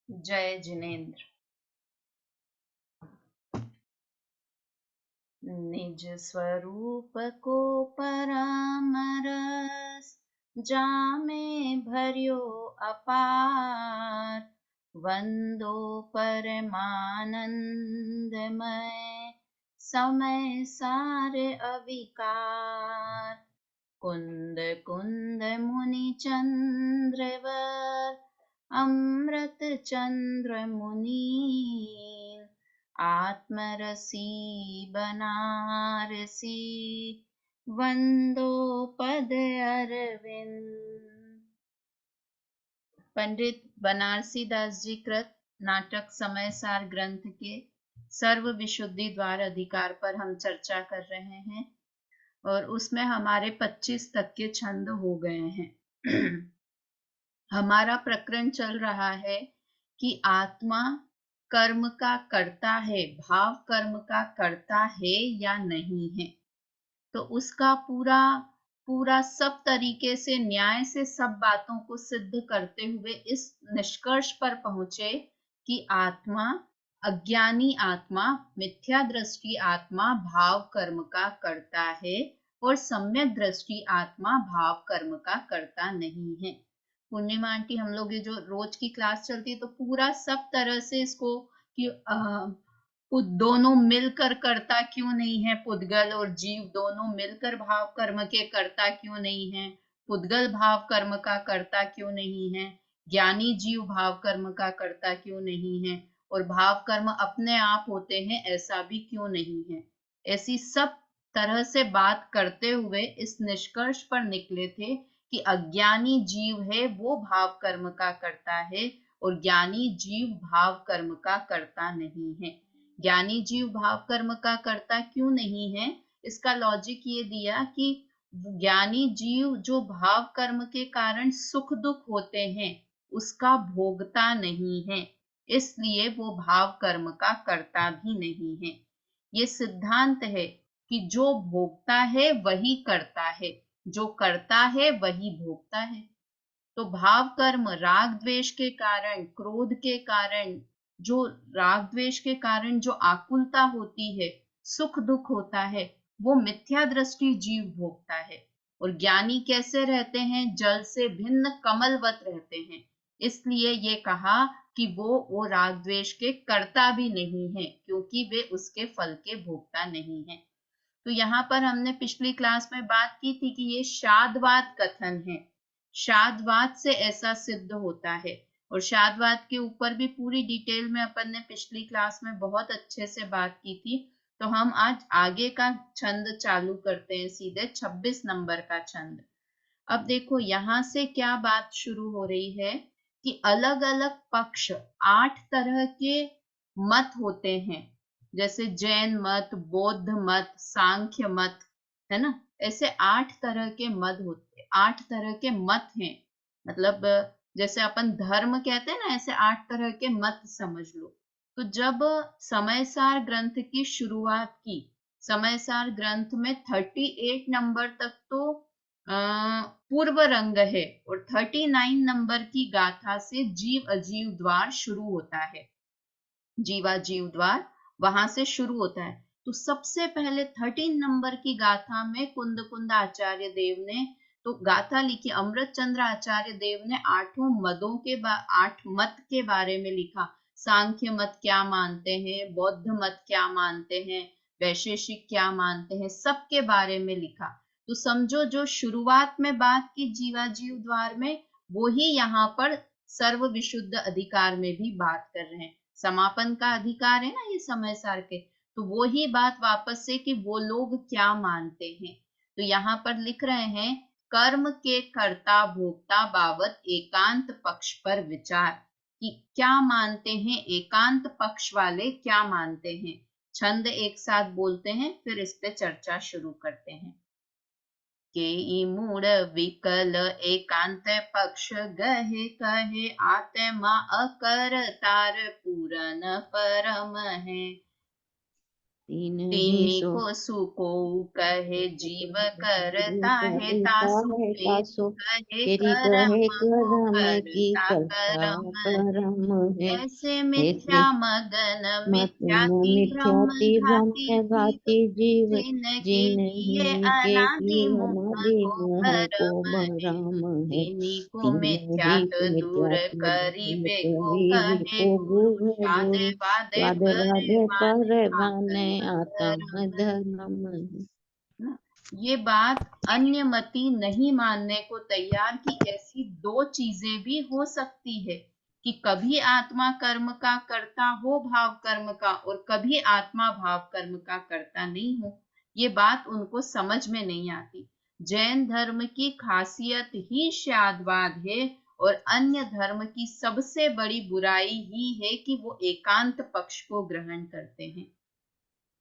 जय जिनेन्द्र। निज स्वरूप को परामरस, जामे भर्यो अपार। वंदो परमानंदमय, समय सारे अविकार। कुंद कुंद मुनि चंद्रवर, अमृत चंद्र मुनीन। आत्मरसी बनारसी, वंदो पद अरविंद। पंडित बनारसी दास जी कृत नाटक समय सार ग्रंथ के सर्व विशुद्धि द्वार अधिकार पर हम चर्चा कर रहे हैं और उसमें हमारे 25 तक के छंद हो गए हैं। हमारा प्रकरण चल रहा है कि आत्मा कर्म का करता है, भाव कर्म का करता है या नहीं है। तो उसका पूरा पूरा सब तरीके से न्याय से सब बातों को सिद्ध करते हुए इस निष्कर्ष पर पहुंचे कि आत्मा, अज्ञानी आत्मा, मिथ्या दृष्टि आत्मा भाव कर्म का करता है और सम्यक दृष्टि आत्मा भाव कर्म का करता नहीं है। पूर्णिमा आंटी, हम लोग ये जो रोज की क्लास चलती है तो पूरा सब तरह से इसको कि दोनों मिलकर करता क्यों नहीं है, पुद्गल और जीव दोनों मिलकर भाव कर्म के करता क्यों नहीं है, पुद्गल भाव कर्म का करता क्यों नहीं है, ज्ञानी जीव भाव कर्म का करता क्यों नहीं है, और भाव कर्म अपने आप होते हैं ऐसा भी क्यों नहीं है। ऐसी सब तरह से बात करते हुए इस निष्कर्ष पर निकले थे कि अज्ञानी जीव है वो भाव कर्म का करता है और ज्ञानी जीव भाव कर्म का करता नहीं है। ज्ञानी जीव भाव कर्म का करता क्यों नहीं है, इसका लॉजिक ये दिया कि ज्ञानी जीव जो भाव कर्म के कारण सुख दुख होते हैं उसका भोगता नहीं है, इसलिए वो भाव कर्म का करता भी नहीं है। ये सिद्धांत है कि जो भोगता है वही करता है, जो करता है वही भोगता है। तो भाव कर्म राग द्वेष के कारण, क्रोध के कारण, जो राग द्वेष के कारण जो आकुलता होती है, सुख दुख होता है, वो मिथ्या दृष्टि जीव भोगता है। और ज्ञानी कैसे रहते हैं? जल से भिन्न कमलवत रहते हैं। इसलिए ये कहा कि वो राग द्वेष के करता भी नहीं है क्योंकि वे उसके फल के भोगता नहीं है। तो यहाँ पर हमने पिछली क्लास में बात की थी कि ये शादवाद कथन है, शादवाद से ऐसा सिद्ध होता है। और शादवाद के ऊपर भी पूरी डिटेल में अपन ने पिछली क्लास में बहुत अच्छे से बात की थी। तो हम आज आगे का छंद चालू करते हैं, सीधे 26 नंबर का छंद। अब देखो यहाँ से क्या बात शुरू हो रही है कि अलग अलग पक्ष, 8 तरह के मत होते हैं, जैसे जैन मत, बौद्ध मत, सांख्य मत, है ना। ऐसे 8 तरह के मत होते, 8 तरह के मत हैं। मतलब जैसे अपन धर्म कहते हैं ना, ऐसे 8 तरह के मत समझ लो। तो जब समयसार ग्रंथ की शुरुआत की, समयसार ग्रंथ में 38 नंबर तक तो पूर्व रंग है और 39 नंबर की गाथा से जीव अजीव द्वार शुरू होता है। जीवा जीव द्वार वहां से शुरू होता है। तो सबसे पहले 13 नंबर की गाथा में कुंद कुंद आचार्य देव ने तो गाथा लिखी, अमृत चंद्र आचार्य देव ने 8 मत के बारे में लिखा। सांख्य मत क्या मानते हैं, बौद्ध मत क्या मानते हैं, वैशेषिक क्या मानते हैं, सबके बारे में लिखा। तो समझो जो शुरुआत में बात की जीवा जीव द्वार में, वो ही यहाँ पर सर्व विशुद्ध अधिकार में भी बात कर रहे हैं। समापन का अधिकार है ना ये समय सार के, तो वो ही बात वापस से कि वो लोग क्या मानते हैं। तो यहाँ पर लिख रहे हैं, कर्म के कर्ता भोक्ता बाबत एकांत पक्ष पर विचार, कि क्या मानते हैं, एकांत पक्ष वाले क्या मानते हैं। छंद एक साथ बोलते हैं फिर इस पे चर्चा शुरू करते हैं। के मूड विकल एकांत पक्ष गहे कहे, आत्मा अकर तार पूरन परम है। तीनही को सुको कहे जीव करता है, तासु है फेरी तासो कहे तेरी करम कहे को करम की करता करता करम है। परम है। ऐसे मिथ्या ऐसे मगन मत मिथ्याति भ्रम मिथ्याति भ्रम घाती जीव, घाती जीव जिनके लिए जिन्हीं के अनादि लिए मोह अनादि को मोह को भरम है। भरम है। तिन्हीं को तीनही मिथ्यात को दूर मिथ्यात्व करिबे को करीबी कहे को गुरु, वादे गुरु वादे वादे परे वादे माने पर माने आत्म आत्म धर्म। धर्म। ना, ये बात अन्यमति नहीं मानने को तैयार कि ऐसी दो चीजें भी हो सकती है कि कभी आत्मा कर्म का करता हो भाव कर्म का, और कभी आत्मा भाव कर्म का करता नहीं हो। ये बात उनको समझ में नहीं आती। जैन धर्म की खासियत ही शादवाद है, और अन्य धर्म की सबसे बड़ी बुराई ही है कि वो एकांत पक्ष को ग्रहण करते हैं,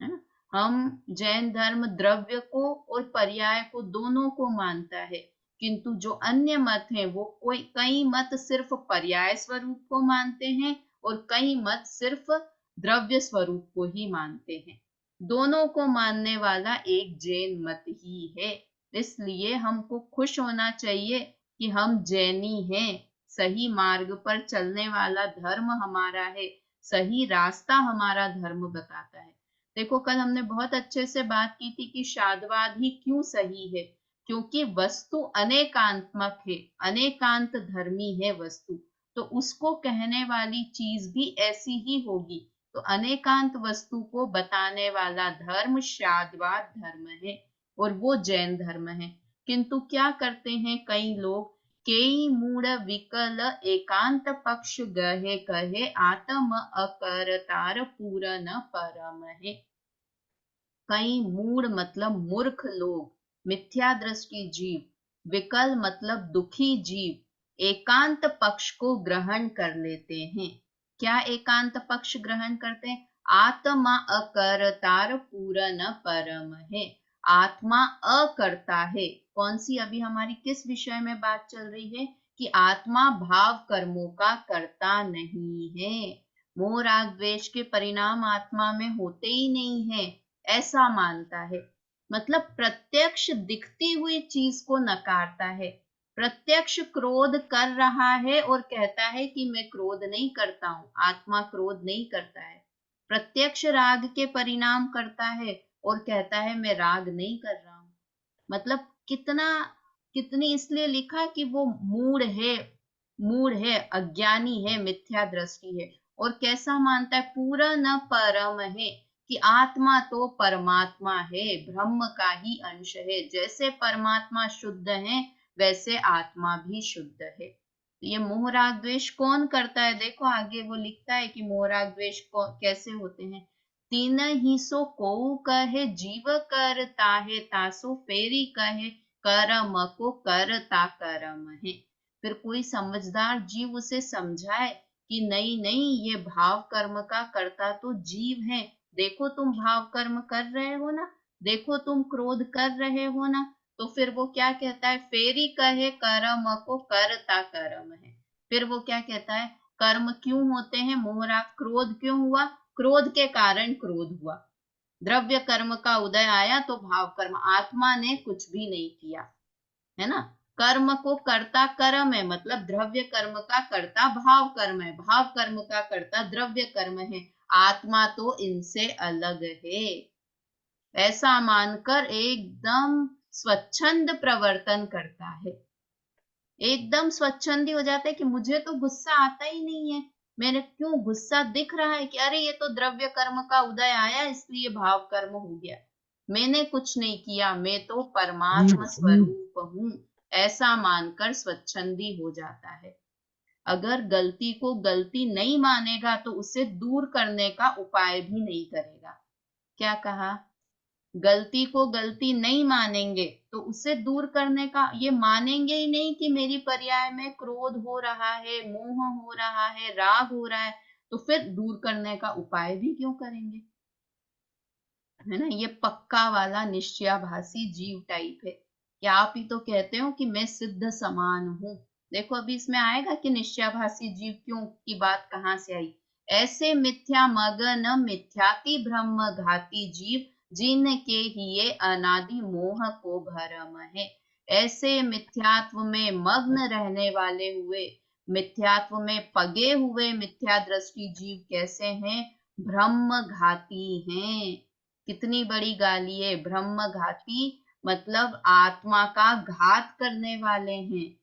है ना। हम जैन धर्म द्रव्य को और पर्याय को दोनों को मानता है, किंतु जो अन्य मत हैं वो कई मत सिर्फ पर्याय स्वरूप को मानते हैं, और कई मत सिर्फ द्रव्य स्वरूप को ही मानते हैं। दोनों को मानने वाला एक जैन मत ही है। इसलिए हमको खुश होना चाहिए कि हम जैनी हैं। सही मार्ग पर चलने वाला धर्म हमारा है, सही रास्ता हमारा धर्म बताता है। देखो, कल हमने बहुत अच्छे से बात की थी कि शादवाद ही क्यों सही है, क्योंकि वस्तु अनेकांतमक है, अनेकांत धर्मी है वस्तु, तो उसको कहने वाली चीज भी ऐसी ही होगी। तो अनेकांत वस्तु को बताने वाला धर्म शादवाद धर्म है, और वो जैन धर्म है। किंतु क्या करते हैं कई लोग, केई मूढ़ विकल एकांत पक्ष गहे कहे, आत्म अकरतार पूरन परम है। कई मूढ़ मतलब मूर्ख लोग, मिथ्या दृष्टि जीव, विकल मतलब दुखी जीव एकांत पक्ष को ग्रहण कर लेते हैं। क्या एकांत पक्ष ग्रहण करते हैं? आत्मा अकर्तार पूरन परम है। आत्मा अकर्ता है। कौन सी, अभी हमारी किस विषय में बात चल रही है कि आत्मा भाव कर्मों का कर्ता नहीं है। मोह राग द्वेष के परिणाम आत्मा में होते ही नहीं है, ऐसा मानता है। मतलब प्रत्यक्ष दिखती हुई चीज को नकारता है। प्रत्यक्ष क्रोध कर रहा है और कहता है कि मैं क्रोध नहीं करता हूं, आत्मा क्रोध नहीं करता है। प्रत्यक्ष राग के परिणाम करता है और कहता है मैं राग नहीं कर रहा हूं। मतलब कितनी इसलिए लिखा कि वो मूढ़ है, अज्ञानी है, मिथ्या दृष्टि है। और कैसा मानता है? पूरा न परम है, कि आत्मा तो परमात्मा है, ब्रह्म का ही अंश है। जैसे परमात्मा शुद्ध है, वैसे आत्मा भी शुद्ध है। तो ये मोह राग द्वेष कौन करता है? देखो आगे वो लिखता है कि मोह राग द्वेष कैसे होते हैं। तीन ही सो को कहे जीव करता है, तासो फेरी कहे करम को करता करम है। फिर कोई समझदार जीव उसे समझाए कि नहीं नहीं, ये भाव कर्म का कर्ता तो जीव है। देखो तुम भाव कर्म कर रहे हो ना, देखो तुम क्रोध कर रहे हो ना। तो फिर वो क्या कहता है? फेरी कहे कर्म को करता कर्म है। फिर वो क्या कहता है? कर्म क्यों होते हैं? मोहरा क्रोध क्यों हुआ? क्रोध के कारण क्रोध हुआ। द्रव्य कर्म का उदय आया तो भाव कर्म, आत्मा ने कुछ भी नहीं किया, है ना। कर्म को कर्ता कर्म है, मतलब द्रव्य कर्म का कर्ता भाव कर्म है, भाव कर्म का कर्ता द्रव्य कर्म है। आत्मा तो इनसे अलग है, ऐसा मानकर एकदम स्वच्छंद प्रवर्तन करता है। एकदम स्वच्छंदी हो जाता है कि मुझे तो गुस्सा आता ही नहीं है। मेरे क्यों गुस्सा दिख रहा है कि अरे ये तो द्रव्य कर्म का उदय आया इसलिए भाव कर्म हो गया, मैंने कुछ नहीं किया, मैं तो परमात्मा स्वरूप हूं, ऐसा मानकर स्वच्छंदी हो जाता है। अगर गलती को गलती नहीं मानेगा तो उसे दूर करने का उपाय भी नहीं करेगा। क्या कहा? गलती को गलती नहीं मानेंगे तो उसे दूर करने का, ये मानेंगे ही नहीं कि मेरी पर्याय में क्रोध हो रहा है, मोह हो रहा है, राग हो रहा है, तो फिर दूर करने का उपाय भी क्यों करेंगे, है ना। ये पक्का वाला निश्चयाभासी जीव टाइप है कि आप ही तो कहते हो कि मैं सिद्ध समान हूं। देखो अभी इसमें आएगा कि निश्चयाभासी जीव क्यों की बात कहां से आई। ऐसे मिथ्या मगन मिथ्याति ब्रह्म घाती जीव जिनके हिये अनादि मोह को भरम है। ऐसे मिथ्यात्व में मग्न रहने वाले हुए, मिथ्यात्व में पगे हुए मिथ्या दृष्टि जीव कैसे हैं? ब्रह्म घाती हैं। कितनी बड़ी गाली है, ब्रह्म घाती मतलब आत्मा का घात करने वाले हैं।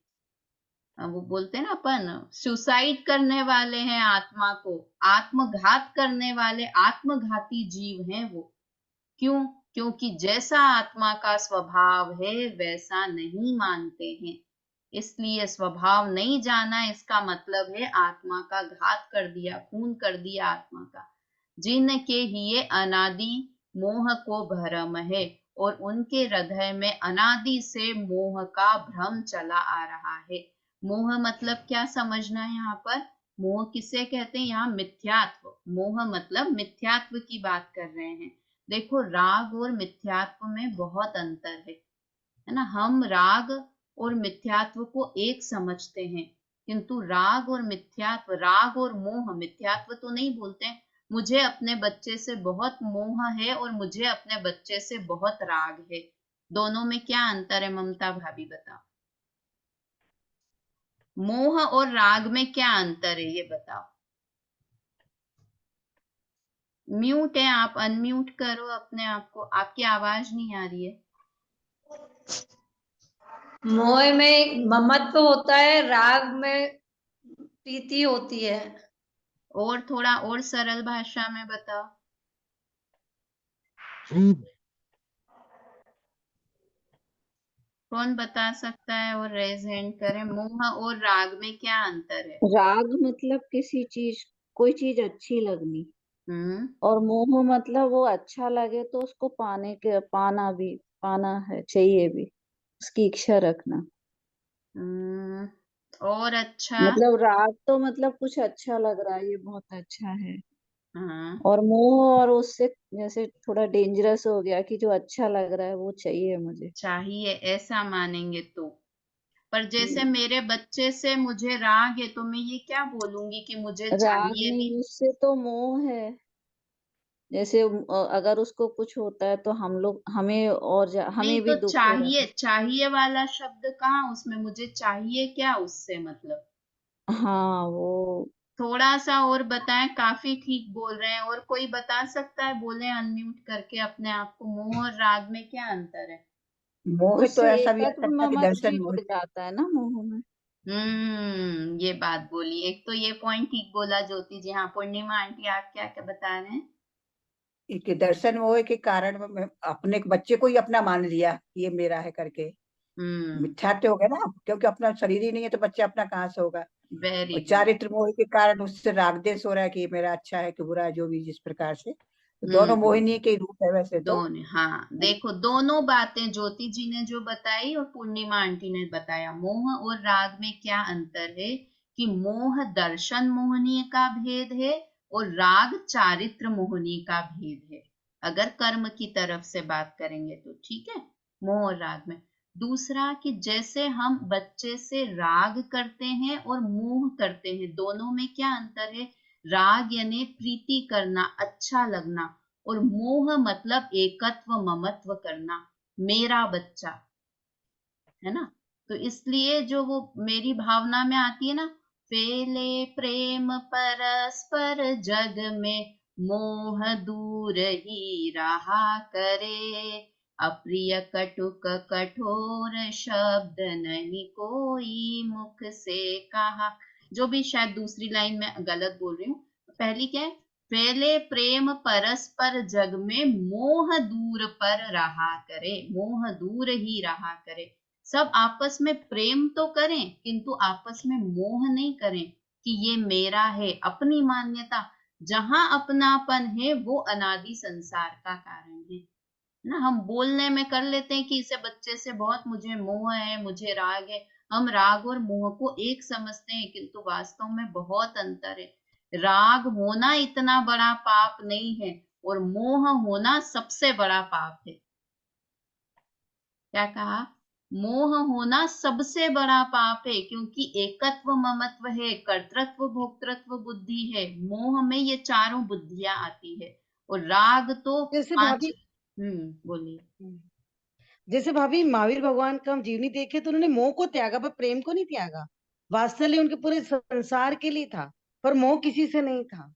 वो बोलते हैं ना अपन, सुसाइड करने वाले हैं आत्मा को, आत्मघात करने वाले आत्मघाती जीव हैं वो। क्यों? क्योंकि जैसा आत्मा का स्वभाव है वैसा नहीं मानते हैं। इसलिए स्वभाव नहीं जाना इसका मतलब है आत्मा का घात कर दिया, खून कर दिया आत्मा का। जिनके हिये अनादि मोह को भ्रम है, और उनके हृदय में अनादि से मोह का भ्रम चला आ रहा है। मोह मतलब क्या समझना है यहाँ पर? मोह किसे कहते हैं? यहाँ मिथ्यात्व। मोह मतलब मिथ्यात्व की बात कर रहे हैं। देखो, राग और मिथ्यात्व में बहुत अंतर है ना। हम राग और मिथ्यात्व को एक समझते हैं, किंतु राग और मिथ्यात्व, राग और मोह, मिथ्यात्व तो नहीं बोलते हैं। मुझे अपने बच्चे से बहुत मोह है और मुझे अपने बच्चे से बहुत राग है। दोनों में क्या अंतर है ममता भाभी, बताओ। मोह और राग में क्या अंतर है ये बताओ। म्यूट है आप, अनम्यूट करो अपने आप को, आपकी आवाज नहीं आ रही है। मोह में ममत्व होता है, राग में प्रीति होती है। और थोड़ा और सरल भाषा में बताओ। कौन बता सकता है और रेज हैंड करें। मोह और राग में क्या अंतर है? राग मतलब किसी चीज, कोई चीज अच्छी लगनी, हम्म और मोह मतलब वो अच्छा लगे तो उसको पाना है, चाहिए भी, उसकी इच्छा रखना। और अच्छा। मतलब राग तो मतलब कुछ अच्छा लग रहा है, ये बहुत अच्छा है। हाँ, और मोह और उससे जैसे थोड़ा डेंजरस हो गया कि जो अच्छा लग रहा है वो चाहिए मुझे। चाहिए ऐसा मानेंगे तो। पर जैसे हम्म, मेरे बच्चे से मुझे राग है तो मैं ये क्या बोलूंगी कि मुझे राग चाहिए भी। नहीं, उससे तो मोह है। जैसे अगर उसको कुछ होता है तो नहीं हमें तो भी दुख हो रहा चाहिए, है। चाहिए वाला शब्द कहाँ उसमें, मुझे चाहिए क्या उससे मतलब। हाँ वो थोड़ा सा और बताएं, काफी ठीक बोल रहे हैं। और कोई बता सकता है? बोले अनम्यूट करके अपने आप को। मोह और राग में क्या अंतर है? मोह तो उससे ऐसा भी आ एकत्व सकता है कि ममत्व भी दर्शन मोह। जुड़ जाता है ना मोह में। ये बात बोली। एक तो ये पॉइंट ठीक बोला ज्योति जी। हाँ, पूर्णिमा आंटी आप क्या क्या बता रहे हैं? कि दर्शन मोह के कारण मैं अपने बच्चे को ही अपना मान लिया, ये मेरा है करके। हम्म मिथ्यात्व हो गया ना, क्योंकि अपना शरीर ही नहीं है तो बच्चा अपना कहाँ से होगा। वेरी और गुड। चारित्र मोह के कारण उससे राग द्वेष हो रहा है कि ये मेरा अच्छा है कि बुरा है, जो भी जिस प्रकार से। तो दोनों हम्म मोहिनी के ही रूप है वैसे तो। दोनों, हाँ देखो, दोनों बातें ज्योति जी ने जो बताई और पूर्णिमा आंटी ने बताया। मोह और राग में क्या अंतर है कि मोह दर्शन मोहनीय का भेद है और राग चारित्र मोहनीय का भेद है, अगर कर्म की तरफ से बात करेंगे तो। ठीक है, मोह और राग में। दूसरा कि जैसे हम बच्चे से राग करते हैं और मोह करते हैं, दोनों में क्या अंतर है? राग यानी प्रीति करना, अच्छा लगना, और मोह मतलब एकत्व ममत्व करना, मेरा बच्चा है ना। तो इसलिए जो वो मेरी भावना में आती है ना, फेले प्रेम परस्पर जग में, मोह दूर ही रहा करे, अप्रिय कटुक कठोर शब्द नहीं कोई मुख से कहा। जो भी शायद दूसरी लाइन में गलत बोल रही हूँ, पहली क्या है? फैले प्रेम परस्पर जग में, मोह दूर पर रहा करे, मोह दूर ही रहा करे। सब आपस में प्रेम तो करें किंतु आपस में मोह नहीं करें कि ये मेरा है, अपनी मान्यता। जहां अपनापन है वो अनादि संसार का कारण है ना। हम बोलने में कर लेते हैं कि इसे बच्चे से बहुत मुझे मोह है, मुझे राग है। हम राग और मोह को एक समझते हैं किंतु वास्तव में बहुत अंतर है। राग होना इतना बड़ा पाप नहीं है और मोह होना सबसे बड़ा पाप है। क्या कहा? मोह होना सबसे बड़ा पाप है, क्योंकि एकत्व ममत्व है, कर्तृत्व भोक्तृत्व बुद्धि है। मोह में ये चारों बुद्धियां आती है। और राग तो जैसे पांच। भाभी बोलिए। जैसे भाभी महावीर भगवान का हम जीवनी देखे तो उन्होंने मोह को त्यागा पर प्रेम को नहीं त्यागा। वात्सल्य उनके पूरे संसार के लिए था, पर मोह किसी से नहीं था।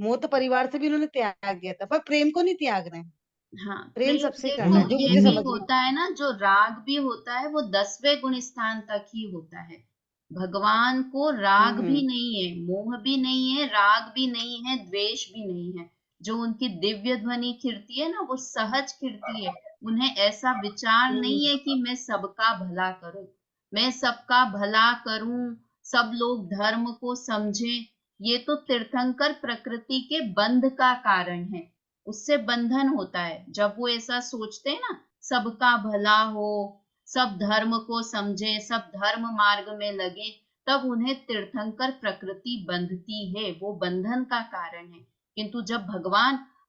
मोह तो परिवार से भी उन्होंने त्याग दिया था, पर प्रेम को नहीं त्याग रहे हैं। हाँ, प्रेम प्रेम सबसे देखो करना है, जो ये मुझे भी समझ में होता है ना, जो राग भी होता है वो 10वें गुण स्थान तक ही होता है। भगवान को राग भी नहीं है, मोह भी नहीं है, राग भी नहीं है, द्वेष भी नहीं है। जो उनकी दिव्य ध्वनि खिड़ती है ना, वो सहज खिड़ती है। उन्हें ऐसा विचार नहीं है कि मैं सबका भला करूं, मैं सबका भला करूं, सब लोग धर्म को समझें। ये तो तीर्थंकर प्रकृति के बंध का कारण है, उससे बंधन होता है। जब वो ऐसा सोचते हैं ना, सबका भला हो, सब धर्म को समझे, सब धर्म मार्ग में लगे, तब उन्हें तीर्थंकर प्रकृति बंधती है, वो बंधन का कारण है। किंतु जब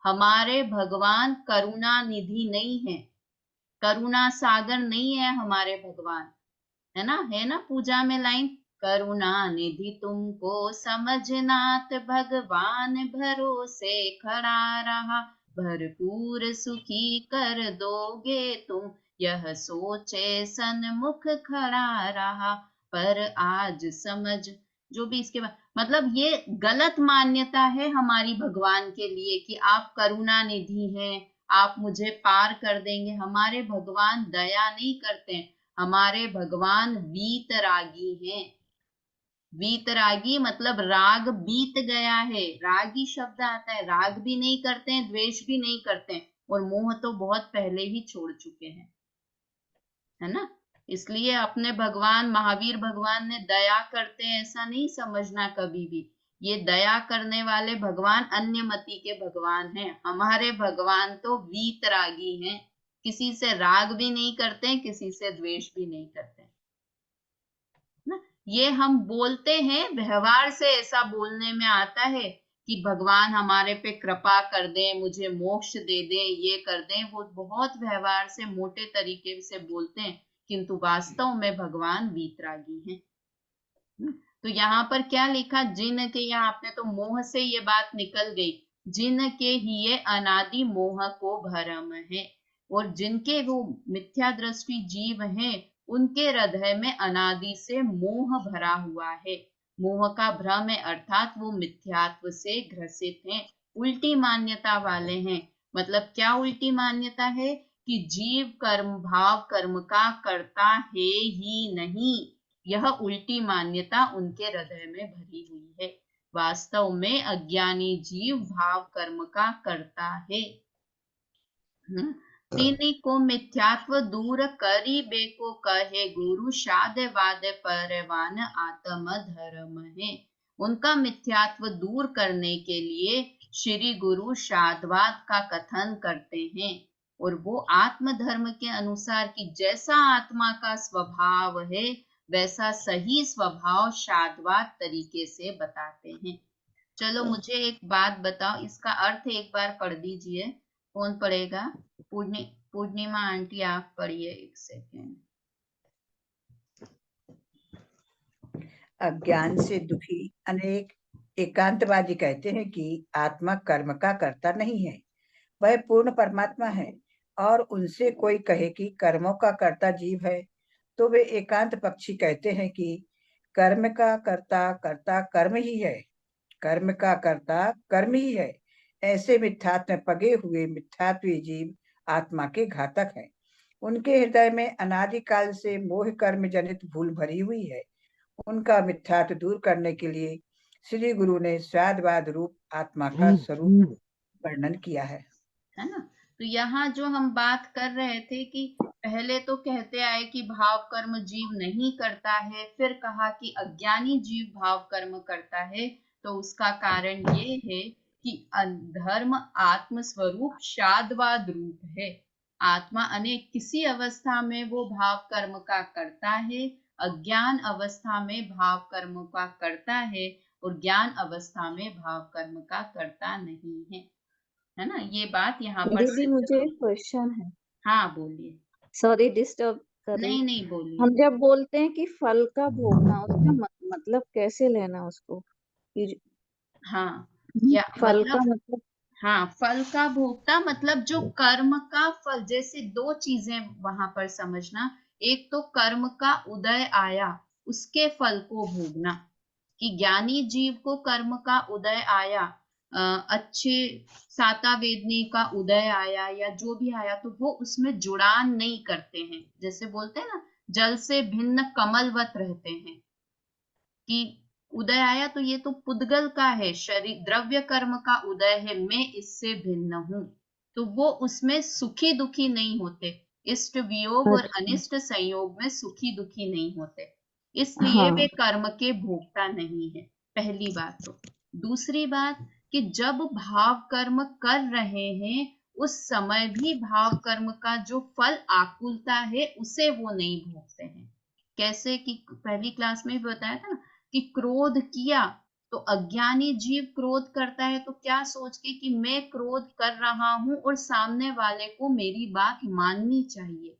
हमारे भगवान करुणा निधि नहीं है, करुणा सागर नहीं है हमारे भगवान, है ना पूजा में लाइन, करुणा निधि तुमको समझनाथ, भगवान भरोसे खड़ा रहा, भरपूर सुखी कर दोगे तुम, यह सोचे सन्मुख खड़ा रहा, पर आज समझ। जो भी इसके बाद मतलब ये गलत मान्यता है हमारी भगवान के लिए कि आप करुणा निधि हैं, आप मुझे पार कर देंगे। हमारे भगवान दया नहीं करते हैं, हमारे भगवान वीतरागी हैं। वीतरागी मतलब राग बीत गया है, रागी शब्द आता है। राग भी नहीं करते हैं, द्वेष भी नहीं करते हैं, और मोह तो बहुत पहले ही छोड़ चुके हैं, है ना। इसलिए अपने भगवान महावीर भगवान ने दया करते हैं ऐसा नहीं समझना कभी भी। ये दया करने वाले भगवान अन्य मति के भगवान हैं। हमारे भगवान तो वीतरागी हैं, किसी से राग भी नहीं करते, किसी से द्वेष भी नहीं करते ना। ये हम बोलते हैं, व्यवहार से ऐसा बोलने में आता है कि भगवान हमारे पे कृपा कर दें, मुझे मोक्ष दे दें, ये कर दें। वो बहुत व्यवहार से मोटे तरीके से बोलते हैं, किंतु वास्तव में भगवान वीतरागी हैं। तो यहाँ पर क्या लिखा, जिन के, यहाँ आपने तो मोह से ये बात निकल गई, जिन के ही ये अनादि मोह को भरम है। और जिनके वो मिथ्या दृष्टि जीव हैं, उनके हृदय में अनादि से मोह भरा हुआ है। मोह का भ्रम है, अर्थात वो मिथ्यात्व से ग्रसित हैं, उल्टी मान्यता वाले हैं। मतलब क्या उल्टी मान्यता है कि जीव कर्म भाव कर्म का करता है ही नहीं। यह उल्टी मान्यता उनके हृदय में भरी हुई है। वास्तव में अज्ञानी जीव भाव कर्म का करता है। तिनी को मिथ्यात्व दूर करी बेको कहे गुरु, शाद वाद परवान आत्म धर्म है। उनका मिथ्यात्व दूर करने के लिए श्री गुरु शादवाद का कथन करते हैं, और वो आत्म धर्म के अनुसार कि जैसा आत्मा का स्वभाव है वैसा सही स्वभाव शादवाद तरीके से बताते हैं। चलो मुझे एक बात बताओ, इसका अर्थ एक बार पढ़ दीजिए। कौन पढ़ेगा? पूर्णिमा आंटी आप पढ़िए, एक सेकेंड। अज्ञान से दुखी अनेक एकांतवादी कहते हैं कि आत्मा कर्म का कर्ता नहीं है, वह पूर्ण परमात्मा है, और उनसे कोई कहे कि कर्मों का कर्ता जीव है, तो वे एकांत पक्षी कहते हैं कि कर्म का कर्ता कर्ता कर्म ही है, कर्म का कर्ता कर्म ही है। ऐसे मिथ्यात्व में पगे हुए मिथ्यात्वी जीव आत्मा के घातक हैं। उनके हृदय में अनादिकाल से मोह कर्म जनित भूल भरी हुई है। उनका मिथ्यात्व दूर करने के लिए श्री गुरु ने स्वादवाद रूप आत्मा का स्वरूप वर्णन किया है ना। तो यहाँ जो हम बात कर रहे थे कि पहले तो कहते आए कि भाव कर्म जीव नहीं करता है, फिर कहा कि अज्ञानी जीव भाव कर्म करता है। तो उसका कारण ये है कि धर्म आत्म स्वरूप शादवाद रूप है। आत्मा अनेक किसी अवस्था में वो भाव कर्म का करता है, अज्ञान अवस्था में भाव कर्म का करता है, और ज्ञान अवस्था में भाव कर्म का करता नहीं है ना। ये बात यहाँ पर दीदी मुझे एक क्वेश्चन है। हाँ बोलिए। सॉरी डिस्टर्ब कर रही नहीं हूँ। नहीं बोलिए। हम जब बोलते हैं कि फल का भोगना, उसका मतलब कैसे लेना उसको कि हाँ, या फल का मतलब मतलब? हाँ, फल का भोगता मतलब जो कर्म का फल, जैसे दो चीजें वहां पर समझना। एक तो कर्म का उदय आया, उसके फल को भोगना, कि ज्ञानी जीव को कर्म का उदय आया, अच्छे साता वेदनी का उदय आया या जो भी आया, तो वो उसमें जुड़ान नहीं करते हैं। जैसे बोलते हैं ना, जल से भिन्न कमलवत रहते हैं, कि उदय आया तो ये तो पुद्गल का है, शरीर द्रव्य कर्म का उदय है, मैं इससे भिन्न हूं, तो वो उसमें सुखी दुखी नहीं होते। इष्ट वियोग और अच्छा। अनिष्ट संयोग में सुखी दुखी नहीं होते, इसलिए वे हाँ कर्म के भोक्ता नहीं है। पहली बात। तो दूसरी बात, कि जब भाव कर्म कर रहे हैं उस समय भी भाव कर्म का जो फल आकुलता है उसे वो नहीं भोगते हैं। कैसे? कि पहली क्लास में भी बताया था ना, कि क्रोध किया, तो अज्ञानी जीव क्रोध करता है तो क्या सोच के कि मैं क्रोध कर रहा हूं और सामने वाले को मेरी बात माननी चाहिए,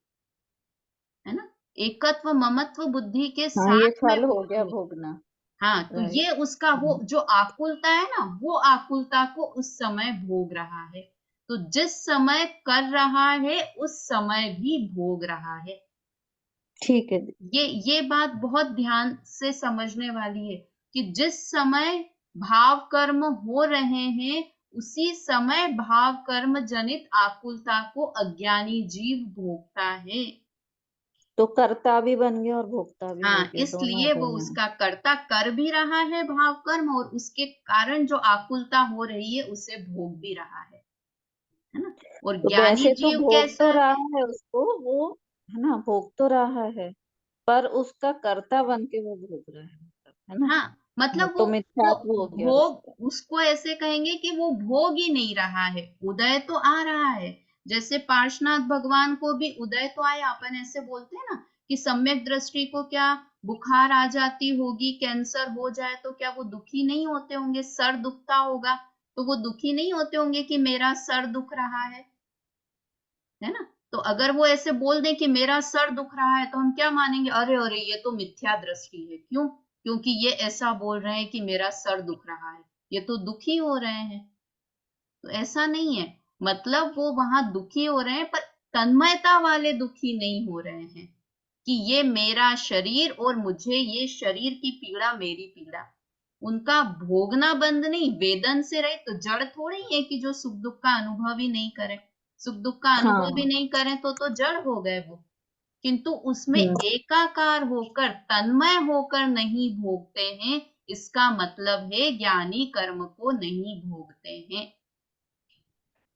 है ना, एकत्व ममत्व बुद्धि के हाँ, ये साथ में फल हो वो गया चीज। भोगना। हाँ, तो राइट। ये उसका वो जो आकुलता है ना, वो आकुलता को उस समय भोग रहा है। तो जिस समय कर रहा है उस समय भी भोग रहा है। ठीक है दीदी। ये बात बहुत ध्यान से समझने वाली है, कि जिस समय भाव कर्म हो रहे हैं उसी समय भाव कर्म जनित आकुलता को अज्ञानी जीव भोगता है। तो कर्ता भी बन गया और भोक्ता भी हो हाँ, गया, दोनों हो इसलिए वो गए यहाँ। उसका कर्ता कर भी रहा है भाव कर्म, और उसके कारण जो आकुलता हो रही है उसे भोग भी रहा है ना। और तो ज्ञानी वैसे तो जीव भोग तो कैसा रहा है? है उसको वो, है ना, भोग तो रहा है, पर उसका कर्ता बन के वो भोग रहा है ना। हाँ, मतलब तो वो मिथ्यात्व हो गया उसका। भोग, उसको ऐसे कहेंगे कि वो भोग ही नहीं रहा है, उदय तो आ रहा है। जैसे पार्श्वनाथ भगवान को भी उदय तो आया, अपन ऐसे बोलते हैं ना, कि सम्यक दृष्टि को क्या बुखार आ जाती होगी, कैंसर हो जाए तो क्या वो दुखी नहीं होते होंगे? सर दुखता होगा तो वो दुखी नहीं होते होंगे कि मेरा सर दुख रहा है ना। तो अगर वो ऐसे बोल दें कि मेरा सर दुख रहा है, तो हम क्या मानेंगे? अरे अरे, ये तो मिथ्या दृष्टि है। क्यों? क्योंकि ये ऐसा बोल रहे हैं कि मेरा सर दुख रहा है, ये तो दुखी हो रहे हैं। तो ऐसा नहीं है, मतलब वो वहां दुखी हो रहे हैं पर तन्मयता वाले दुखी नहीं हो रहे हैं, कि ये मेरा शरीर और मुझे ये शरीर की पीड़ा मेरी पीड़ा। उनका भोगना बंद नहीं, वेदन से रहे, तो जड़ थोड़ी है कि जो सुख दुख का अनुभव ही नहीं करें। सुख दुख का अनुभव भी हाँ। नहीं करें तो जड़ हो गए वो। किंतु उसमें हम्म। एकाकार होकर तन्मय होकर नहीं भोगते हैं, इसका मतलब है ज्ञानी कर्म को नहीं भोगते हैं,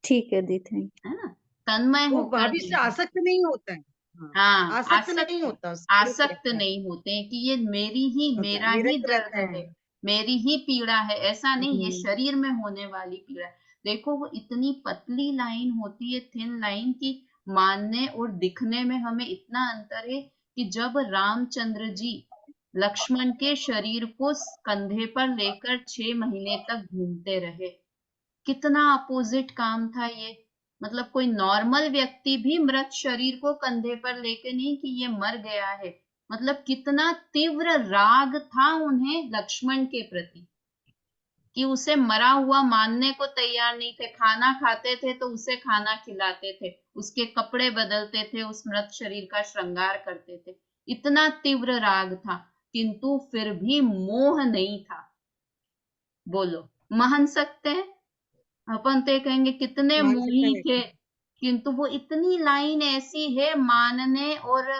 ठीक है दी, थैंक। है ना, तन्मय वो होकर भाभी से नहीं। आसक्त नहीं होता है। हाँ, हाँ, आसक्त नहीं आसक्त, होता, स्थिर आसक्त रहता है, नहीं होते हैं कि ये मेरी ही, होता है, मेरा ही निरत दर्द रहता है, है। मेरी ही पीड़ा है, ऐसा नहीं, ये हम्म। शरीर में होने वाली पीड़ा है। देखो, वो इतनी पतली लाइन होती है, थिन लाइन, की मानने और दिखने में हमें इतना अंतर है, कि जब रामचंद्र जी लक्ष्मण के शरीर को कंधे पर लेकर 6 महीने तक घूमते रहे, कितना अपोजिट काम था ये। मतलब कोई नॉर्मल व्यक्ति भी मृत शरीर को कंधे पर लेके नहीं कि ये मर गया है, मतलब कितना तीव्र राग था उन्हें लक्ष्मण के प्रति, कि उसे मरा हुआ मानने को तैयार नहीं थे। खाना खाते थे तो उसे खाना खिलाते थे, उसके कपड़े बदलते थे, उस मृत शरीर का श्रृंगार करते थे, इतना तीव्र राग था। किंतु फिर भी मोह नहीं था। बोलो, मान सकते हैं? अपन तो ये कहेंगे कितने मान सकते मोही थे, हैं। किंतु वो इतनी लाइन ऐसी है मानने और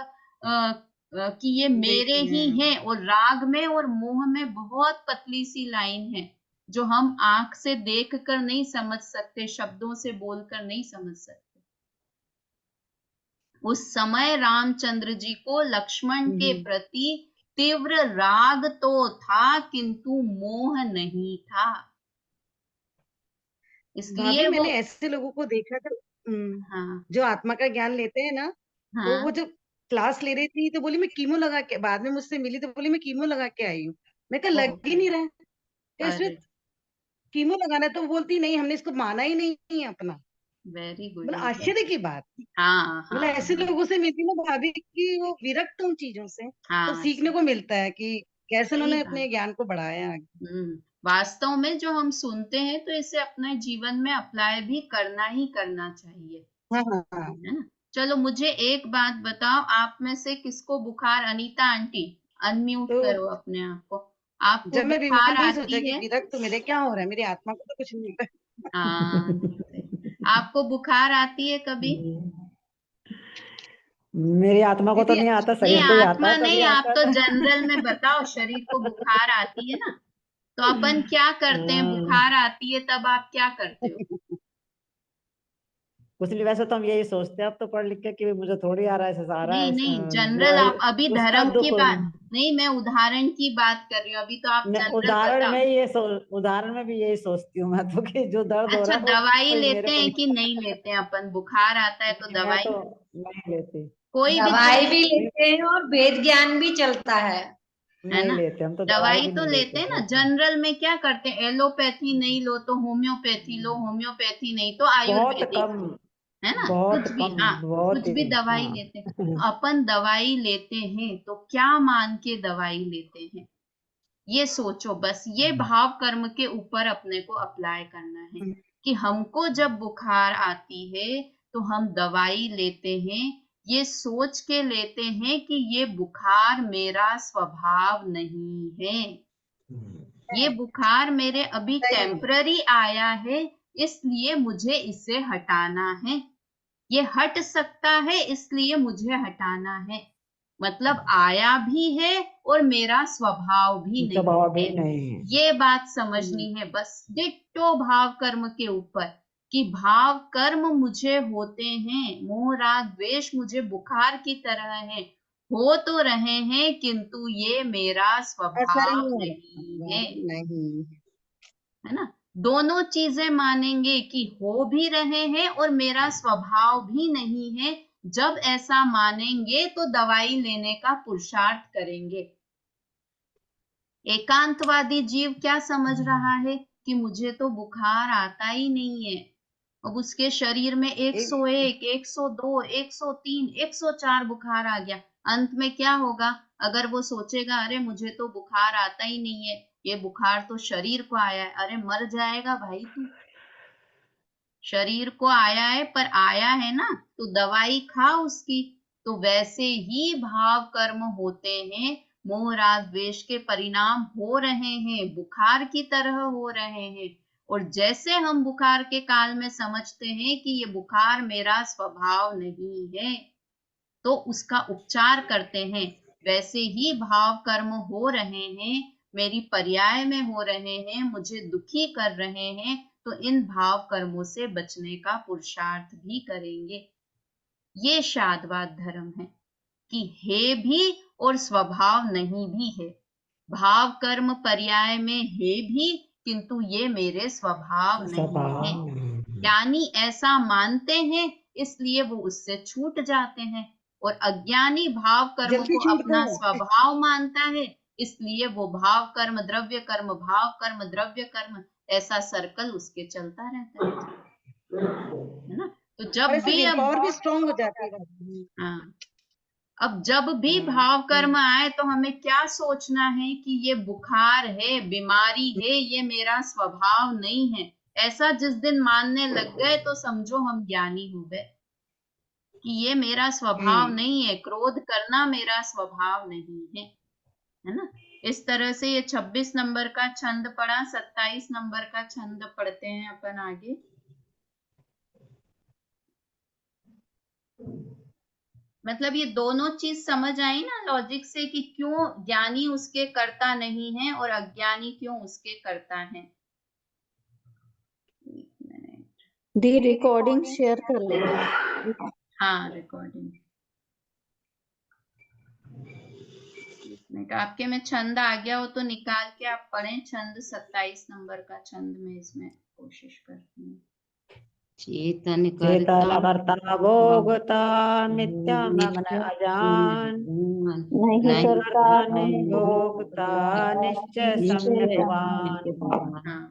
कि ये मेरे देखिए, ही हैं, और राग में और मोह में बहुत पतली सी लाइन है, जो हम आंख से देख कर नहीं समझ सकते, शब्दों से बोलकर नहीं समझ सकते। उस समय रामचंद्र जी को लक्ष्मण के हम्म। प्रति तीव्र राग तो था, किंतु मोह नहीं था, भाभी इसलिए वो। मैंने ऐसे लोगों को देखा था, हाँ जो आत्मा का ज्ञान लेते हैं ना, तो वो हाँ। जब क्लास ले रही थी तो बोली मैं कीमो लगा के, बाद में मुझसे मिली तो बोली मैं कीमो लगा के आई हूँ। मैं कहा लग ही ओके। नहीं रहा है, तो इसमें अरे, कीमो लगाना है, तो वो बोलती नहीं हमने इसको माना ही नहीं है अपना। Very good. मतलब आश्चर्य की बात, हाँ मतलब हाँ ऐसे लोगों से मिलती ना भाभी कि वो विरक्त उन चीजों से, तो हाँ, सीखने को मिलता है कि कैसे सही उन्होंने बात। अपने ज्ञान को बढ़ाया आगे। वास्तव में जो हम सुनते हैं तो इसे अपने जीवन में अप्लाई भी करना ही करना चाहिए, हाँ हाँ हाँ। है ना। चलो मुझे एक बात बताओ, आप में से किसको बुखार, अनीता आंटी अनम्यूट तो करो अपने आप को, आपको जब मैं बीमार बुखार वही सोचा आती कि है? विरक्त तो मेरे क्या हो रहा है, मेरी आत्मा को तो कुछ नहीं हो रहा है। हाँ, आपको बुखार आती है कभी? मेरी आत्मा को तो दीदी नहीं आता, नहीं, शरीर को ही आता आत्मा है, कभी नहीं, आप आता तो था। जनरल में बताओ, शरीर को बुखार आती है ना, तो अपन क्या करते हैं? हाँ, बुखार आती है तब आप क्या करते हो? कुछ नहीं, वैसे तो हम यही सोचते हैं अब तो पढ़ लिख के कि मुझे थोड़ी आ रहा है, ऐसा आ रहा नहीं है, नहीं, जनरल वो आप अभी उसका धर्म की दुख। बात नहीं, मैं उदाहरण की बात कर रही हूँ, अभी तो आप जनरल बताओ। उदाहरण में भी यही सोचती हूँ मैं तो, कि जो दर्द हो अच्छा, रहा है वो दवाई कोई मेरे लेते को हैं कि नहीं। नहीं लेते हैं? अपन बुखार आता है तो नहीं, मैं तो दवाई, नहीं लेती। कोई भी दवाई भी दवाई, लेते हैं और वेद ज्ञान भी चलता है। है नहीं ना। लेते, हम तो दवाई दवाई भी तो नहीं लेते लेते हैं ना, फिर। जनरल में क्या करते हैं, एलोपैथी नहीं लो तो होम्योपैथी लो, होम्योपैथी नहीं तो बहुत आयुर्वेदिक कम, लो, है ना। बहुत कुछ भी, कम, हाँ, बहुत कुछ भी ही। दवाई हाँ। लेते हैं। तो अपन दवाई लेते हैं तो क्या मान के दवाई लेते हैं, ये सोचो बस। ये भाव कर्म के ऊपर अपने को अप्लाई करना है कि हमको जब बुखार आती है तो हम दवाई लेते हैं, ये सोच के लेते हैं कि ये बुखार मेरा स्वभाव नहीं है, ये बुखार मेरे अभी सही है। टेम्पररी आया है, इसलिए मुझे इसे हटाना है, ये हट सकता है इसलिए मुझे हटाना है। मतलब आया भी है और मेरा स्वभाव भी नहीं स्वभाव भी है, नहीं है। ये बात समझनी है बस। डिट्टो भाव कर्म के ऊपर कि भाव कर्म मुझे होते हैं, मोह राग द्वेष मुझे बुखार की तरह है, हो तो रहे हैं किंतु ये मेरा ऐसा स्वभाव नहीं नहीं है, नहीं। है ना। दोनों चीजें मानेंगे कि हो भी रहे हैं और मेरा स्वभाव भी नहीं है, जब ऐसा मानेंगे तो दवाई लेने का पुरुषार्थ करेंगे। एकांतवादी जीव क्या समझ रहा है कि मुझे तो बुखार आता ही नहीं है, अब उसके शरीर में 101, 102, 103, 104 बुखार आ गया, अंत में क्या होगा? अगर वो सोचेगा अरे मुझे तो बुखार आता ही नहीं है, ये बुखार तो शरीर को आया है, अरे मर जाएगा भाई तू, शरीर को आया है पर आया है ना, तो दवाई खा उसकी। तो वैसे ही भाव कर्म होते हैं, मोह राग द्वेष के परिणाम हो रहे हैं, बुखार की तरह हो रहे हैं, और जैसे हम बुखार के काल में समझते हैं कि ये बुखार मेरा स्वभाव नहीं है तो उसका उपचार करते हैं, वैसे ही भाव कर्म हो रहे हैं, मेरी पर्याय में हो रहे हैं, मुझे दुखी कर रहे हैं, तो इन भाव कर्मों से बचने का पुरुषार्थ भी करेंगे। ये शादवाद धर्म है कि है भी और स्वभाव नहीं भी है, भाव कर्म पर्याय में है भी किंतु ये मेरे स्वभाव नहीं स्वभाव है, नहीं है। ज्ञानी ऐसा मानते हैं इसलिए वो उससे छूट जाते हैं, और अज्ञानी भाव कर्म जल्दी को छूट अपना गए। स्वभाव मानता है, इसलिए वो भाव कर्म द्रव्य कर्म, भाव कर्म द्रव्य कर्म, ऐसा सर्कल उसके चलता रहता है ना। तो और जब ऐसे भी विल अब, पावर भी स्ट्रांग हो जाती है। हाँ, अब जब भी भाव कर्म आए तो हमें क्या सोचना है कि ये बुखार है, बीमारी है, ये मेरा स्वभाव नहीं है, ऐसा जिस दिन मानने लग गए तो समझो हम ज्ञानी हो गए कि ये मेरा स्वभाव नहीं है, क्रोध करना मेरा स्वभाव नहीं है ना। इस तरह से ये 26 नंबर का छंद पढ़ा, 27 नंबर का छंद पढ़ते हैं अपन आगे। मतलब ये दोनों चीज समझ आई ना लॉजिक से कि क्यों ज्ञानी उसके कर्ता नहीं है और अज्ञानी क्यों उसके कर्ता है। दी रिकॉर्डिंग शेयर कर लेना। हाँ, रिकॉर्डिंग आपके में छंद आ गया हो तो निकाल के आप पढ़ें, छंद 27 नंबर का छंद में इसमें कोशिश करती हूँ। चेतन चेतन करता कर्ता भोगता नित्यम मन अजान, नहीं करता कर्ता निभोक्ता निश्चय सम्यक भान। हाँ,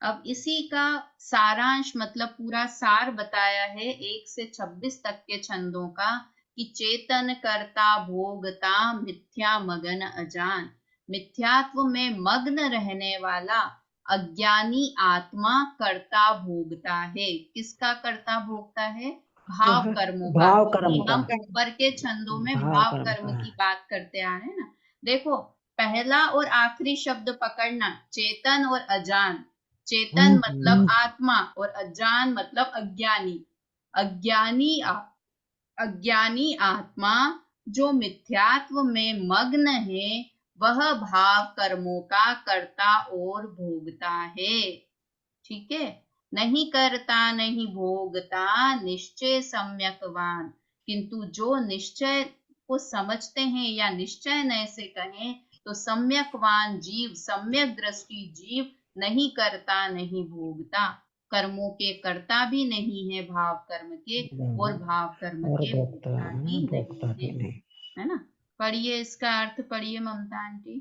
अब इसी का सारांश मतलब पूरा सार बताया है 1 से 26 तक के छंदों का कि चेतन कर्ता भोगता मिथ्या मगन अजान। मिथ्यात्व में मग्न रहने वाला अज्ञानी आत्मा कर्ता भोगता है। किसका कर्ता भोगता है? भाव कर्मों का, भाव क्योंकि कर्म का, हम ऊपर के छंदों में भाव भाव कर्म कर्म का। की बात करते आ रहे हैं ना। देखो पहला और आखिरी शब्द पकड़ना, चेतन और अजान। चेतन मतलब आत्मा और अजान मतलब अज्ञानी। अज्ञानी आत्मा जो मिथ्यात्व में मग्न है वह भाव कर्मों का कर्ता और भोगता है। ठीक है, नहीं करता नहीं भोगता निश्चय सम्यकवान। किंतु जो निश्चय को समझते हैं या निश्चय न से कहें तो सम्यकवान जीव, सम्यक दृष्टि जीव नहीं करता नहीं भोगता, कर्मों के कर्ता भी नहीं है भाव कर्म के और भाव कर्म और के भोक्ता भी नहीं है। है ना। पढ़िए इसका अर्थ, पढ़िए ममता आंटी।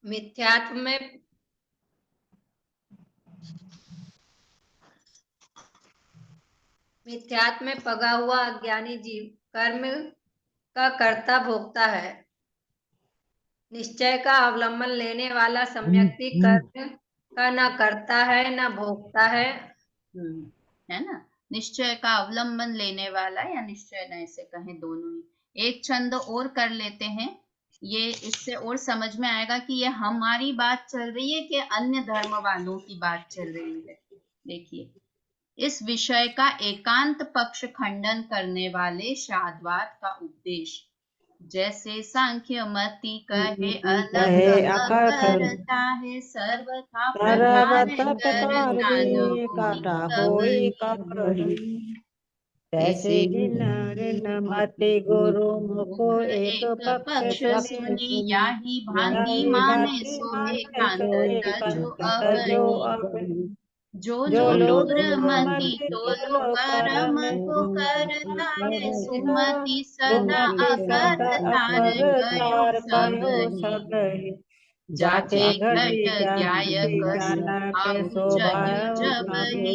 मिथ्यात्व में पगा हुआ अज्ञानी जीव कर्म का कर्ता भोगता है। निश्चय का अवलंबन लेने वाला सम्यक्ति कर्म का न करता है न भोगता है। है ना। निश्चय का अवलंबन लेने वाला या निश्चय न से कहें, दोनों ही। एक छंद और कर लेते हैं, ये इससे और समझ में आएगा कि ये हमारी बात चल रही है कि अन्य धर्म वालों की बात चल रही है। देखिए, इस विषय का एकांत पक्ष खंडन करने वाले शाद्वाद का उपदेश, जैसे सांख्य मति कहे अलग करता है सर्वथा प्रकार करता न होई कबहि। जैसे गिन मति गुरु मुखो एक पक्ष सुनी याही भांति माने सो एकांत तजो अबहि। जो लूर मति तो लो कर्म को करता है, सुमति सदा अकर्ता गयो सबहि। जाचे घट ज्ञायक जबहि,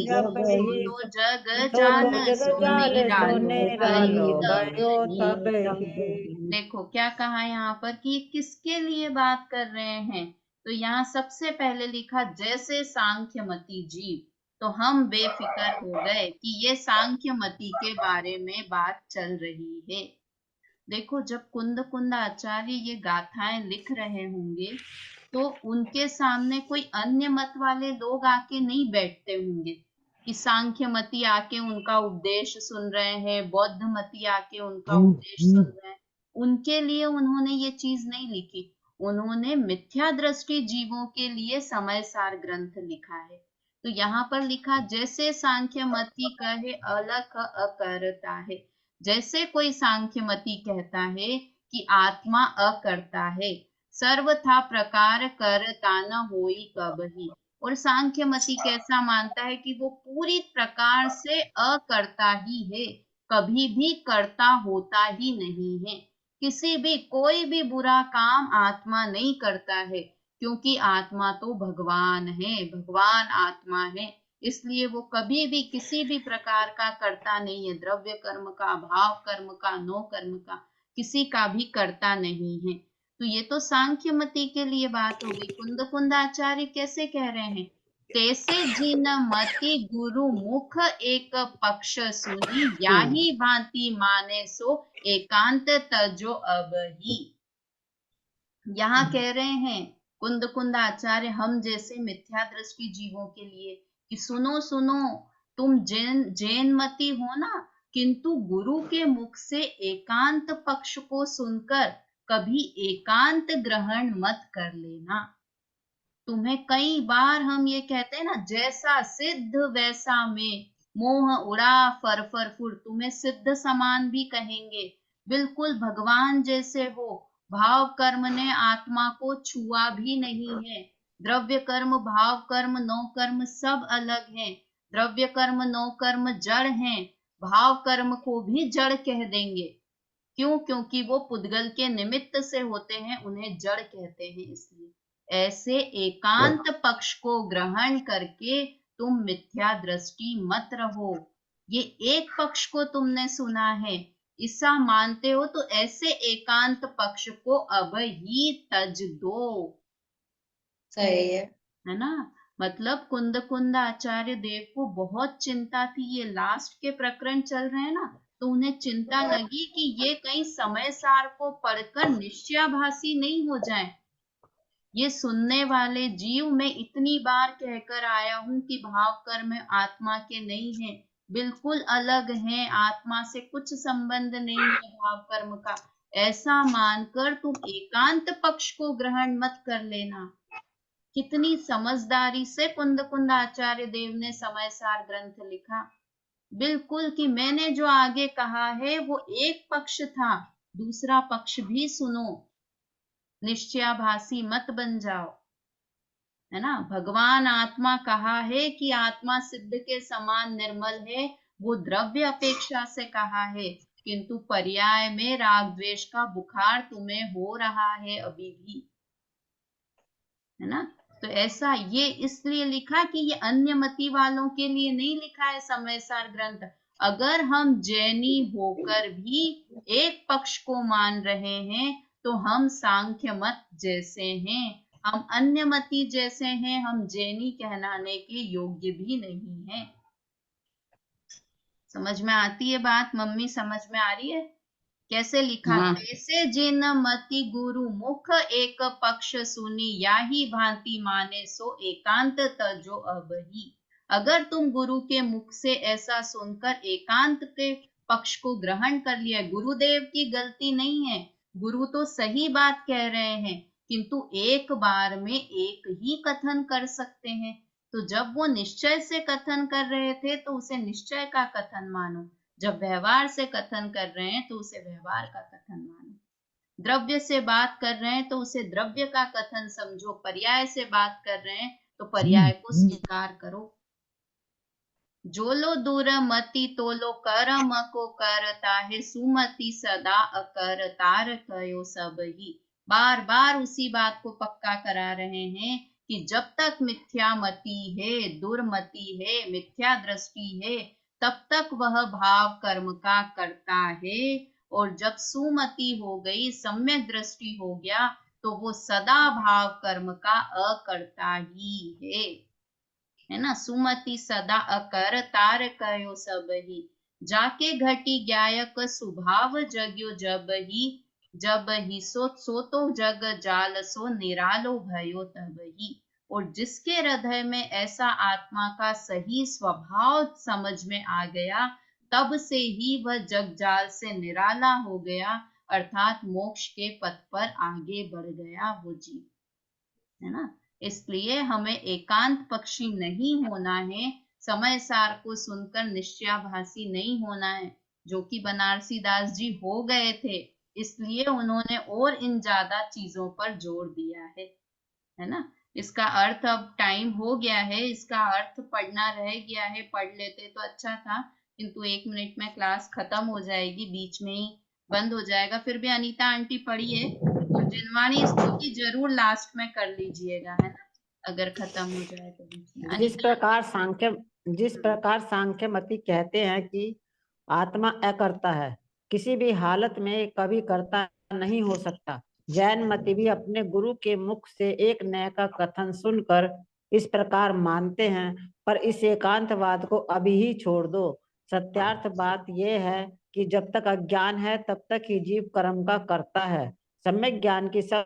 तो जग जाल सो निरालो भयो तबहि। देखो क्या कहा यहाँ पर कि किसके लिए बात कर रहे हैं। तो यहाँ सबसे पहले लिखा जैसे सांख्यमति जीव, तो हम बेफिक्र हो गए कि ये सांख्यमति के बारे में बात चल रही है। देखो जब कुंद आचार्य ये गाथाएं लिख रहे होंगे तो उनके सामने कोई अन्य मत वाले लोग आके नहीं बैठते होंगे कि सांख्यमति आके उनका उपदेश सुन रहे हैं, बौद्ध मति आके उनका उपदेश सुन रहे हैं। उनके लिए उन्होंने ये चीज नहीं लिखी, उन्होंने मिथ्या दृष्टि जीवों के लिए समय सार ग्रंथ लिखा है। तो यहाँ पर लिखा जैसे सांख्यमति कहे अलख अकरता है। जैसे कोई सांख्यमति कहता है कि आत्मा अकर्ता है, सर्वथा प्रकार करता न होई कबहि। और सांख्यमति कैसा मानता है कि वो पूरी प्रकार से अकर्ता ही है, कभी भी कर्ता होता ही नहीं है। किसी भी कोई भी बुरा काम आत्मा नहीं करता है, क्योंकि आत्मा तो भगवान है, भगवान आत्मा है, इसलिए वो कभी भी किसी भी प्रकार का कर्ता नहीं है। द्रव्य कर्म का, भाव कर्म का, नो कर्म का, किसी का भी कर्ता नहीं है। तो ये तो सांख्यमति के लिए बात हो गई। कुंद आचार्य कैसे कह रहे हैं, तैसे जिन मति गुरु मुख एक पक्ष सुनी, याही भांति माने सो एकांत तजो अबहि। यहाँ कह रहे हैं कुंद आचार्य हम जैसे मिथ्या दृष्टि जीवों के लिए कि सुनो सुनो, तुम जैन मती हो ना, किंतु गुरु के मुख से एकांत पक्ष को सुनकर कभी एकांत ग्रहण मत कर लेना। तुम्हें कई बार हम ये कहते हैं ना, जैसा सिद्ध वैसा में, मोह उड़ा फर फुर, तुम्हें सिद्ध समान भी कहेंगे, बिल्कुल भगवान जैसे हो। भाव कर्म ने आत्मा को छुआ भी नहीं है। द्रव्य कर्म, भाव कर्म, नो कर्म सब अलग हैं। द्रव्य कर्म, नो कर्म जड़ हैं, भाव कर्म को भी जड़ कह देंगे। क्यों? क्योंकि वो पुद्गल के निमित्त से होते हैं, उन्हें जड़ कहते हैं। इसलिए ऐसे एकांत पक्ष को ग्रहण करके तुम मिथ्या दृष्टि मत रहो। ये एक पक्ष को तुमने सुना है, ऐसा मानते हो तो ऐसे एकांत पक्ष को अब ही तज दो। सही है ना? मतलब कुंद आचार्य देव को बहुत चिंता थी। ये लास्ट के प्रकरण चल रहे हैं ना, तो उन्हें चिंता लगी कि ये कहीं समय सार को पढ़कर निश्चयाभासी नहीं हो जाए। ये सुनने वाले जीव मैं इतनी बार कहकर आया हूं कि भाव कर्म आत्मा के नहीं है, बिल्कुल अलग हैं, आत्मा से कुछ संबंध नहीं है भाव कर्म का। ऐसा मानकर तुम एकांत पक्ष को ग्रहण मत कर लेना। कितनी समझदारी से कुंद आचार्य देव ने समय सार ग्रंथ लिखा। बिल्कुल कि मैंने जो आगे कहा है वो एक पक्ष था, दूसरा पक्ष भी सुनो, निश्चयाभासी मत बन जाओ। है ना? भगवान आत्मा कहा है कि आत्मा सिद्ध के समान निर्मल है, वो द्रव्य अपेक्षा से कहा है, किंतु पर्याय में राग द्वेष का बुखार तुम्हें हो रहा है अभी भी। है ना? तो ऐसा ये इसलिए लिखा कि ये अन्य मति वालों के लिए नहीं लिखा है समय सार ग्रंथ। अगर हम जैनी होकर भी एक पक्ष को मान रहे हैं तो हम सांख्य मत जैसे हैं, हम अन्य मति जैसे हैं, हम जैनी कहलाने के योग्य भी नहीं हैं। समझ में आती है बात? मम्मी समझ में आ रही है कैसे लिखा? हाँ। ऐसे जिन मति गुरु मुख एक पक्ष सुनी, या ही भांति माने सो एकांत तजो अब ही। अगर तुम गुरु के मुख से ऐसा सुनकर एकांत के पक्ष को ग्रहण कर लिया, गुरुदेव की गलती नहीं है, गुरु तो सही बात कह रहे हैं, किंतु एक बार में एक ही कथन कर सकते हैं। तो जब वो निश्चय से कथन कर रहे थे तो उसे निश्चय का कथन मानो, जब व्यवहार से कथन कर रहे हैं तो उसे व्यवहार का कथन मानो, द्रव्य से बात कर रहे हैं तो उसे द्रव्य का कथन समझो, पर्याय से बात कर रहे हैं तो पर्याय को स्वीकार करो। जो लो दूर मति तोलो कर्म को करता है, सुमति सदा अकरतार कयो सब ही। बार बार उसी बात को पक्का करा रहे हैं कि जब तक मिथ्या मति है, दुर्मति है, मिथ्या दृष्टि है, तब तक वह भाव कर्म का करता है, और जब सुमति हो गई, सम्यक दृष्टि हो गया, तो वो सदा भाव कर्म का अकर्ता ही है ना? सुमति सदा अकर तार कयो सब ही। जाके घटी गायक स्वभाव जग्यो जब ही सो तो जग जाल सो निरालो भयो तब ही। और जिसके हृदय में ऐसा आत्मा का सही स्वभाव समझ में आ गया, तब से ही वह जग जाल से निराला हो गया, अर्थात मोक्ष के पथ पर आगे बढ़ गया वो जीव। है ना? इसलिए हमें एकांत पक्षी नहीं होना है, समय सार को सुनकर निश्चयाभासी नहीं होना है, जो कि बनारसी दास जी हो गए थे, इसलिए उन्होंने और इन ज्यादा चीजों पर जोर दिया है ना? इसका अर्थ अब टाइम हो गया है, इसका अर्थ पढ़ना रह गया है, पढ़ लेते तो अच्छा था, किंतु 1 मिनट में क्लास खत्म हो जाएगी, बीच में ही बंद हो जाएगा। फिर भी अनीता आंटी पढ़िए, जिनवाणी स्तुति जरूर लास्ट में कर लीजिएगा, है ना, अगर खत्म हो जाए तो बीच में। जिस प्रकार सांख्य मति कहते हैं कि आत्मा अकर्ता है, किसी भी हालत में कभी कर्ता नहीं हो सकता, जैन मति भी अपने गुरु के मुख से एक नए का कथन सुनकर इस प्रकार मानते हैं, पर इस एकांतवाद को अभी ही छोड़ दो। सत्यार्थ बात यह है कि जब तक अज्ञान है तब तक ही जीव कर्म का करता है। सम्यक ज्ञान की सब